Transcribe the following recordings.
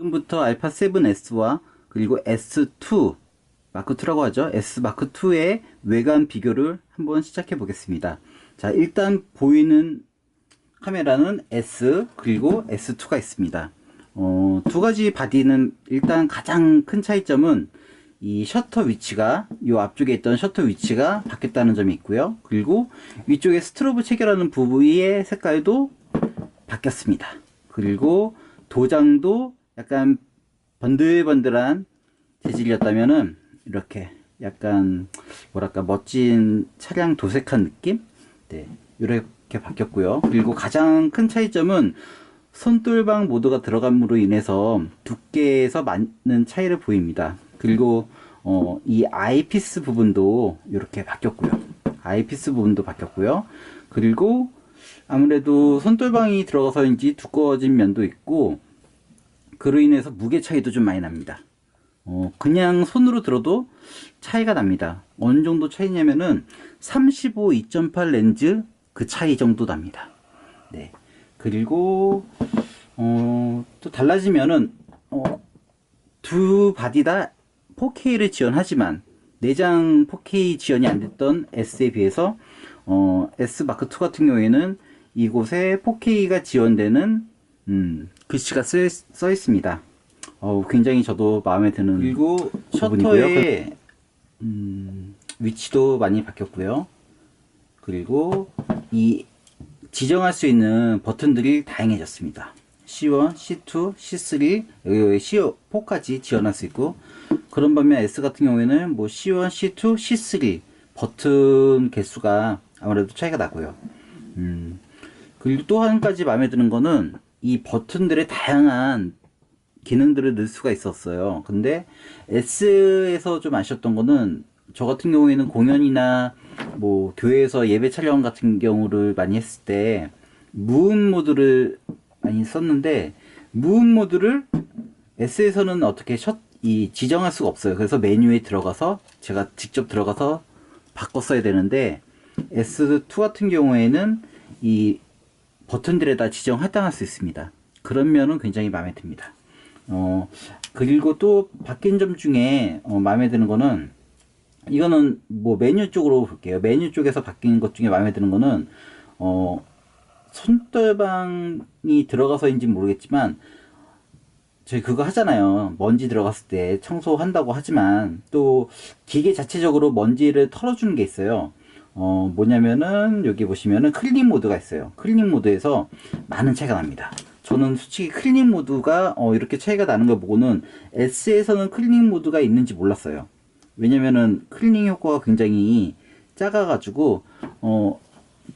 지금부터 알파 7S와 그리고 S2 마크2라고 하죠. S 마크2의 외관 비교를 한번 시작해 보겠습니다. 자, 일단 보이는 카메라는 S 그리고 S2가 있습니다. 두 가지 바디는 일단 가장 큰 차이점은 이 셔터 위치가, 이 앞쪽에 있던 셔터 위치가 바뀌었다는 점이 있고요. 그리고 위쪽에 스트로브 체결하는 부위의 색깔도 바뀌었습니다. 그리고 도장도 약간 번들번들한 재질이었다면은 이렇게 약간 뭐랄까 멋진 차량 도색한 느낌? 네, 이렇게 바뀌었고요. 그리고 가장 큰 차이점은 손돌방 모드가 들어감으로 인해서 두께에서 많은 차이를 보입니다. 그리고 이 아이피스 부분도 이렇게 바뀌었고요. 아이피스 부분도 바뀌었고요. 그리고 아무래도 손돌방이 들어가서인지 두꺼워진 면도 있고, 그로 인해서 무게 차이도 좀 많이 납니다. 그냥 손으로 들어도 차이가 납니다. 어느 정도 차이냐면은 35 2.8 렌즈 그 차이 정도 납니다. 네. 그리고 또 달라지면은 두 바디 다 4K를 지원하지만 내장 4K 지원이 안 됐던 S에 비해서 S 마크2 같은 경우에는 이곳에 4K가 지원되는 글씨가 써 있습니다. 굉장히 저도 마음에 드는 그리고 셔터의 위치도 많이 바뀌었고요. 그리고 이 지정할 수 있는 버튼들이 다양해졌습니다. C1, C2, C3, 여기 C4까지 지원할 수 있고, 그런 반면 S 같은 경우에는 뭐 C1, C2, C3 버튼 개수가 아무래도 차이가 나고요. 그리고 또 한 가지 마음에 드는 거는 이 버튼들의 다양한 기능들을 넣을 수가 있었어요. 근데 S에서 좀 아쉬웠던 거는, 저 같은 경우에는 공연이나 뭐 교회에서 예배 촬영 같은 경우를 많이 했을 때 무음 모드를 많이 썼는데, 무음 모드를 S에서는 어떻게 지정할 수가 없어요. 그래서 메뉴에 들어가서 제가 직접 들어가서 바꿨어야 되는데, S2 같은 경우에는 이 버튼들에다 지정 할당할 수 있습니다. 그런 면은 굉장히 마음에 듭니다. 그리고 또 바뀐 점 중에 마음에 드는 거는, 이거는 뭐 메뉴 쪽으로 볼게요. 메뉴 쪽에서 바뀐 것 중에 마음에 드는 거는 손떨방이 들어가서인지 모르겠지만, 저희 그거 하잖아요. 먼지 들어갔을 때 청소한다고 하지만 또 기계 자체적으로 먼지를 털어주는 게 있어요. 뭐냐면은 여기 보시면은 클린 모드가 있어요. 클린 모드에서 많은 차이가 납니다. 저는 솔직히 클린 모드가 이렇게 차이가 나는 걸 보고는 S에서는 클린 모드가 있는지 몰랐어요. 왜냐면은 클리닝 효과가 굉장히 작아가지고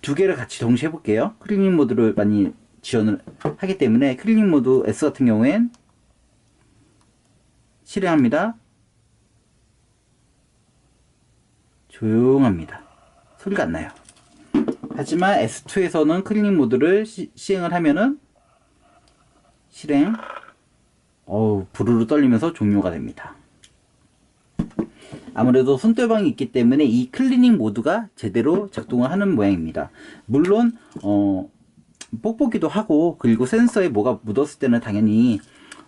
두 개를 같이 동시에 해볼게요. 클리닝 모드를 많이 지원을 하기 때문에 클리닝 모드 S 같은 경우엔 실행합니다. 조용합니다. 소리가 안 나요. 하지만 S2에서는 클리닝 모드를 시행을 하면은 실행, 부르르 떨리면서 종료가 됩니다. 아무래도 손떨방이 있기 때문에 이 클리닝 모드가 제대로 작동을 하는 모양입니다. 물론 뽁뽁이도 하고, 그리고 센서에 뭐가 묻었을 때는 당연히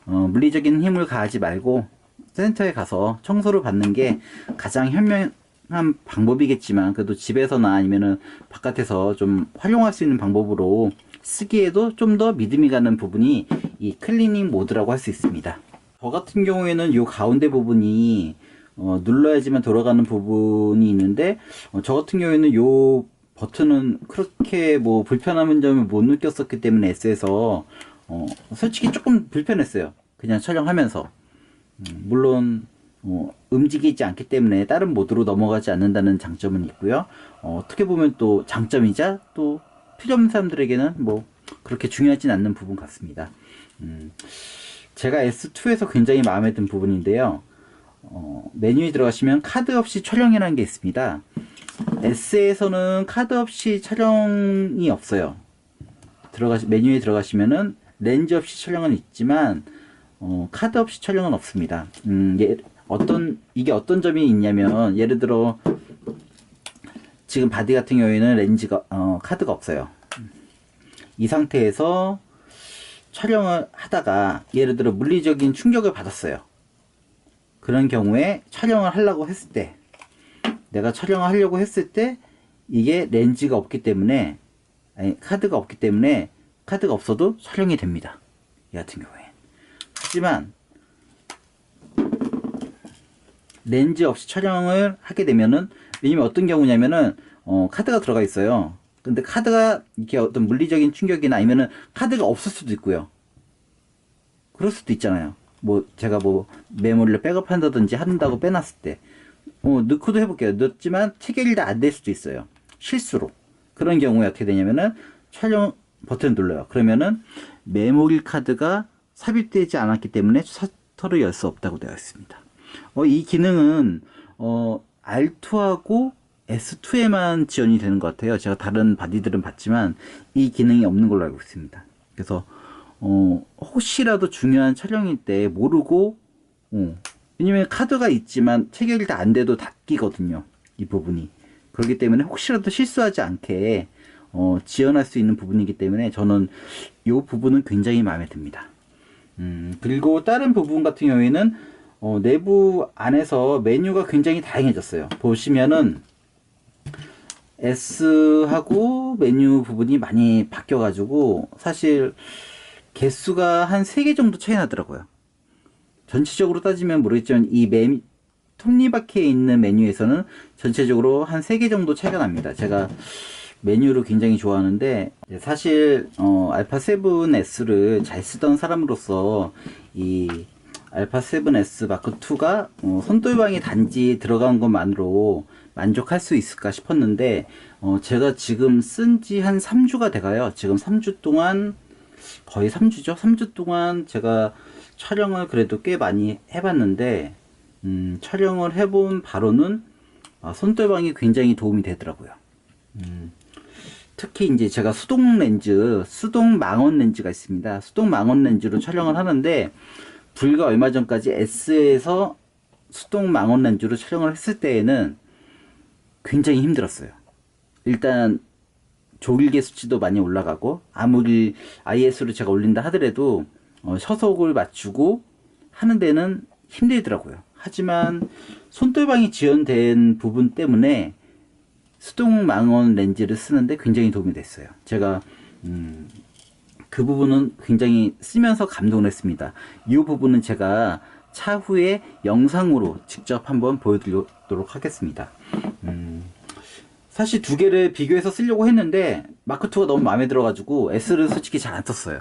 물리적인 힘을 가하지 말고 센터에 가서 청소를 받는 게 가장 현명한 방법이겠지만, 그래도 집에서나 아니면은 바깥에서 좀 활용할 수 있는 방법으로 쓰기에도 좀 더 믿음이 가는 부분이 이 클리닝 모드라고 할 수 있습니다. 저 같은 경우에는 이 가운데 부분이 눌러야지만 돌아가는 부분이 있는데, 저 같은 경우에는 이 버튼은 그렇게 뭐 불편한 점을 못 느꼈었기 때문에 S에서 솔직히 조금 불편했어요. 그냥 촬영하면서. 물론 움직이지 않기 때문에 다른 모드로 넘어가지 않는다는 장점은 있고요. 어떻게 보면 또 장점이자 또 필요 없는 사람들에게는 뭐 그렇게 중요하진 않는 부분 같습니다. 제가 S2에서 굉장히 마음에 든 부분인데요. 메뉴에 들어가시면 카드 없이 촬영이라는 게 있습니다. S에서는 카드 없이 촬영이 없어요. 메뉴에 들어가시면은 렌즈 없이 촬영은 있지만 카드 없이 촬영은 없습니다. 이게 어떤 점이 있냐면, 예를 들어 지금 바디 같은 경우에는 카드가 없어요. 이 상태에서 촬영을 하다가 예를 들어 물리적인 충격을 받았어요. 그런 경우에 촬영을 하려고 했을 때, 내가 촬영을 하려고 했을 때 이게 렌즈가 없기 때문에, 아니, 카드가 없기 때문에, 카드가 없어도 촬영이 됩니다. 이 같은 경우에. 하지만 렌즈 없이 촬영을 하게 되면은, 왜냐면 어떤 경우냐면은 카드가 들어가 있어요. 근데 카드가 이렇게 어떤 물리적인 충격이나 아니면은 카드가 없을 수도 있고요. 그럴 수도 있잖아요. 뭐 제가 뭐 메모리를 백업한다든지 한다고 빼놨을 때 넣고도 해볼게요. 넣었지만 체결이 다 안 될 수도 있어요. 실수로. 그런 경우에 어떻게 되냐면은 촬영 버튼 눌러요. 그러면은 메모리 카드가 삽입되지 않았기 때문에 셔터를 열 수 없다고 되어 있습니다. 이 기능은 R2하고 S2에만 지원이 되는 것 같아요. 제가 다른 바디들은 봤지만 이 기능이 없는 걸로 알고 있습니다. 그래서 혹시라도 중요한 촬영일 때 모르고 왜냐면 카드가 있지만 체결이 다 안 돼도 닫히거든요. 이 부분이. 그렇기 때문에 혹시라도 실수하지 않게 지원할 수 있는 부분이기 때문에 저는 이 부분은 굉장히 마음에 듭니다. 그리고 다른 부분 같은 경우에는 내부 안에서 메뉴가 굉장히 다양해졌어요. 보시면은 S하고 메뉴 부분이 많이 바뀌어가지고 사실 개수가 한 3개 정도 차이 나더라고요. 전체적으로 따지면 모르겠지만 이 톱니바퀴에 있는 메뉴에서는 전체적으로 한 3개 정도 차이가 납니다. 제가 메뉴를 굉장히 좋아하는데 사실 알파 7S를 잘 쓰던 사람으로서 이 알파 7S 마크 2가 손돌방이 단지 들어간 것만으로 만족할 수 있을까 싶었는데 제가 지금 쓴 지 한 3주가 돼가요. 지금 3주 동안 거의 3주죠. 3주 동안 제가 촬영을 그래도 꽤 많이 해봤는데 촬영을 해본 바로는 손돌방이 굉장히 도움이 되더라고요. 특히 이제 제가 수동 렌즈, 수동 망원 렌즈가 있습니다. 수동 망원 렌즈로 촬영을 하는데 불과 얼마 전까지 S에서 수동 망원 렌즈로 촬영을 했을 때에는 굉장히 힘들었어요. 일단 조일계 수치도 많이 올라가고 아무리 IS로 제가 올린다 하더라도 서속을 맞추고 하는 데는 힘들더라고요. 하지만 손돌방이 지원된 부분 때문에 수동 망원 렌즈를 쓰는데 굉장히 도움이 됐어요. 제가 그 부분은 굉장히 쓰면서 감동을 했습니다. 이 부분은 제가 차후에 영상으로 직접 한번 보여드리도록 하겠습니다. 사실 두 개를 비교해서 쓰려고 했는데 마크2가 너무 마음에 들어가지고 S를 솔직히 잘 안 썼어요.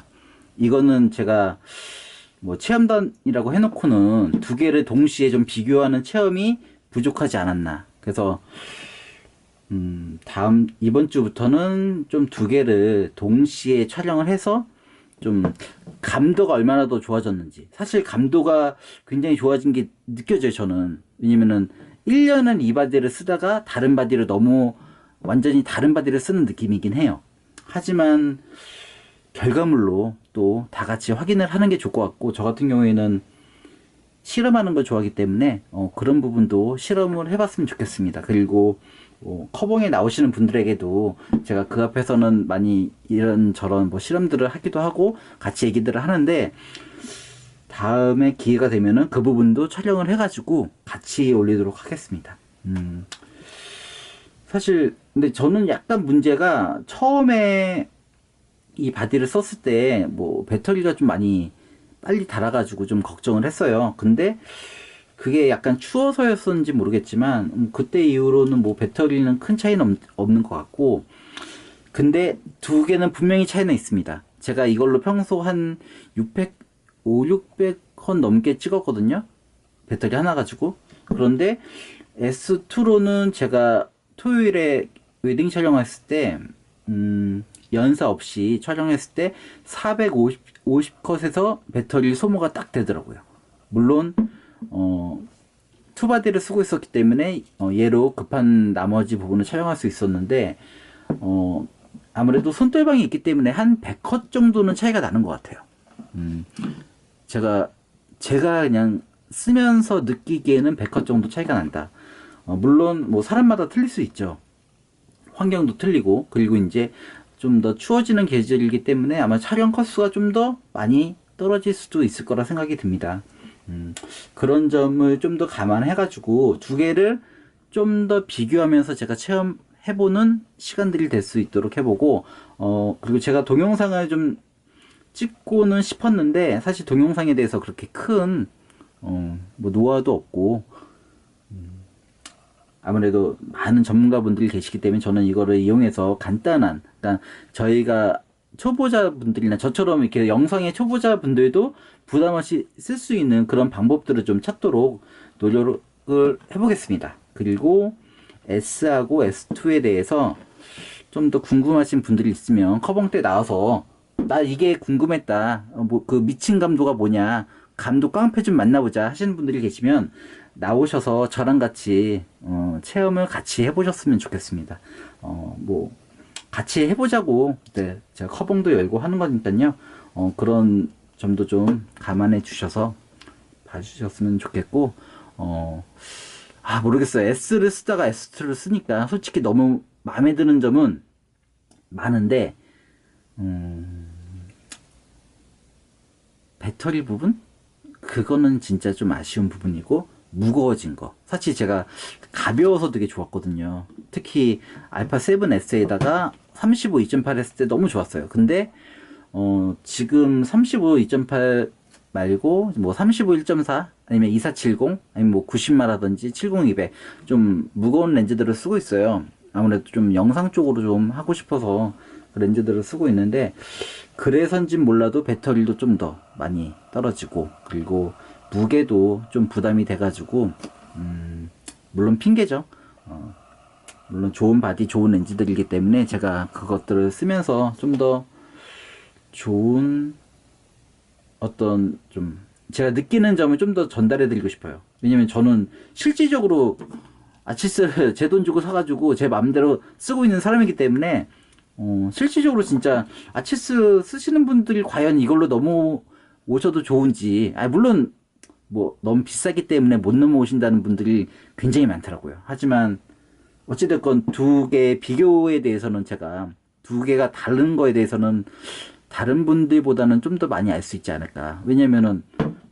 이거는 제가 뭐 체험단이라고 해놓고는 두 개를 동시에 좀 비교하는 체험이 부족하지 않았나. 그래서 이번 주부터는 좀 두 개를 동시에 촬영을 해서 좀 감도가 얼마나 더 좋아졌는지. 사실 감도가 굉장히 좋아진 게 느껴져요, 저는. 왜냐면은 1년은 이 바디를 쓰다가 다른 바디를 너무 완전히 다른 바디를 쓰는 느낌이긴 해요. 하지만 결과물로 또 다 같이 확인을 하는 게 좋을 것 같고, 저 같은 경우에는 실험하는 걸 좋아하기 때문에 그런 부분도 실험을 해봤으면 좋겠습니다. 그리고 커봉에 나오시는 분들에게도 제가 그 앞에서는 많이 이런저런 뭐 실험들을 하기도 하고 같이 얘기들을 하는데, 다음에 기회가 되면은 그 부분도 촬영을 해가지고 같이 올리도록 하겠습니다. 사실 근데 저는 약간 문제가 처음에 이 바디를 썼을 때 뭐 배터리가 좀 많이 빨리 닳아가지고 좀 걱정을 했어요. 근데 그게 약간 추워서였었는지 모르겠지만 그때 이후로는 뭐 배터리는 큰 차이는 없는 것 같고, 근데 두 개는 분명히 차이는 있습니다. 제가 이걸로 평소 한 600건 넘게 찍었거든요. 배터리 하나 가지고. 그런데 S2로는 제가 토요일에 웨딩 촬영했을 때 연사 없이 촬영했을 때 450컷에서 배터리 소모가 딱 되더라고요. 물론 투바디를 쓰고 있었기 때문에 얘로 급한 나머지 부분을 촬영할 수 있었는데 아무래도 손돌방이 있기 때문에 한 100컷 정도는 차이가 나는 것 같아요. 제가 그냥 쓰면서 느끼기에는 100컷 정도 차이가 난다. 물론 뭐 사람마다 틀릴 수 있죠. 환경도 틀리고, 그리고 이제 좀 더 추워지는 계절이기 때문에 아마 촬영 컷수가 좀 더 많이 떨어질 수도 있을 거라 생각이 듭니다. 그런 점을 좀 더 감안해가지고 두 개를 좀 더 비교하면서 제가 체험해보는 시간들이 될 수 있도록 해보고, 그리고 제가 동영상을 좀 찍고는 싶었는데, 사실 동영상에 대해서 그렇게 큰, 뭐 노하우도 없고, 아무래도 많은 전문가분들이 계시기 때문에 저는 이거를 이용해서 간단한, 그러니까 저희가 초보자분들이나 저처럼 이렇게 영상의 초보자분들도 부담 없이 쓸 수 있는 그런 방법들을 좀 찾도록 노력을 해보겠습니다. 그리고 S하고 S2에 대해서 좀 더 궁금하신 분들이 있으면 커벙 때 나와서 나 이게 궁금했다. 뭐 그 미친 감도가 뭐냐. 감도 깡패 좀 만나보자 하시는 분들이 계시면 나오셔서 저랑 같이 체험을 같이 해보셨으면 좋겠습니다. 뭐 같이 해보자고 네, 제가 커벙도 열고 하는 거니까요. 그런 점도 좀 감안해 주셔서 봐주셨으면 좋겠고, 모르겠어요. S를 쓰다가 S2를 쓰니까 솔직히 너무 마음에 드는 점은 많은데, 배터리 부분? 그거는 진짜 좀 아쉬운 부분이고, 무거워진 거. 사실 제가 가벼워서 되게 좋았거든요. 특히 알파 7S에다가 35 2.8 했을 때 너무 좋았어요. 근데 지금 35 2.8 말고 뭐 35 1.4 아니면 2470 아니면 뭐 90마라든지 70 200 좀 무거운 렌즈들을 쓰고 있어요. 아무래도 좀 영상 쪽으로 좀 하고 싶어서 그 렌즈들을 쓰고 있는데, 그래서인진 몰라도 배터리도 좀 더 많이 떨어지고, 그리고 무게도 좀 부담이 돼가지고, 물론 핑계죠. 물론 좋은 바디, 좋은 렌즈들이기 때문에 제가 그것들을 쓰면서 좀 더 좋은 어떤 좀 제가 느끼는 점을 좀 더 전달해 드리고 싶어요. 왜냐면 저는 실질적으로 아치스를 제 돈 주고 사가지고 제 마음대로 쓰고 있는 사람이기 때문에 실질적으로 진짜 아치스 쓰시는 분들이 과연 이걸로 넘어오셔도 좋은지, 물론 뭐 너무 비싸기 때문에 못 넘어오신다는 분들이 굉장히 많더라고요. 하지만 어찌됐건 두 개의 비교에 대해서는 제가 두 개가 다른 거에 대해서는 다른 분들보다는 좀 더 많이 알 수 있지 않을까. 왜냐면은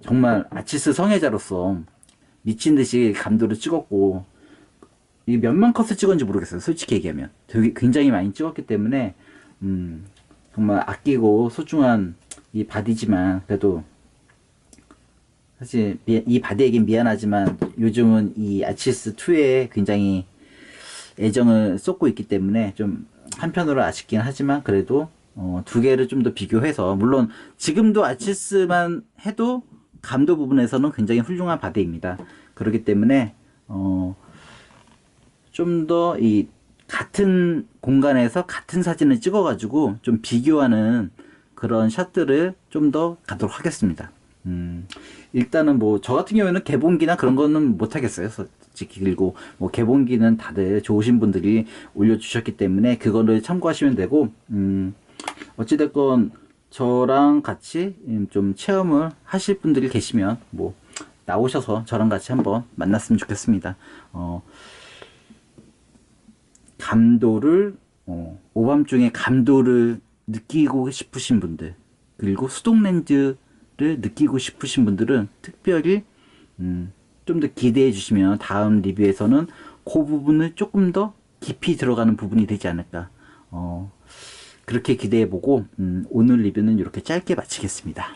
정말 아치스 성애자로서 미친 듯이 감도를 찍었고, 이 몇만 컷을 찍었는지 모르겠어요. 솔직히 얘기하면 되게 굉장히 많이 찍었기 때문에 정말 아끼고 소중한 이 바디지만, 그래도 사실 이 바디에겐 미안하지만 요즘은 이 아치스 2에 굉장히 애정을 쏟고 있기 때문에 좀 한편으로 아쉽긴 하지만, 그래도 두 개를 좀 더 비교해서, 물론 지금도 아치스만 해도 감도 부분에서는 굉장히 훌륭한 바디입니다. 그렇기 때문에 좀 더 이 같은 공간에서 같은 사진을 찍어 가지고 좀 비교하는 그런 샷들을 좀 더 가도록 하겠습니다. 일단은 뭐 저 같은 경우에는 개봉기나 그런 거는 못 하겠어요, 솔직히. 그리고 뭐 개봉기는 다들 좋으신 분들이 올려주셨기 때문에 그거를 참고하시면 되고, 어찌됐건 저랑 같이 좀 체험을 하실 분들이 계시면 뭐 나오셔서 저랑 같이 한번 만났으면 좋겠습니다. 감도를 오밤중에 감도를 느끼고 싶으신 분들, 그리고 수동 렌즈를 느끼고 싶으신 분들은 특별히 좀 더 기대해 주시면 다음 리뷰에서는 그 부분을 조금 더 깊이 들어가는 부분이 되지 않을까, 그렇게 기대해 보고 오늘 리뷰는 이렇게 짧게 마치겠습니다.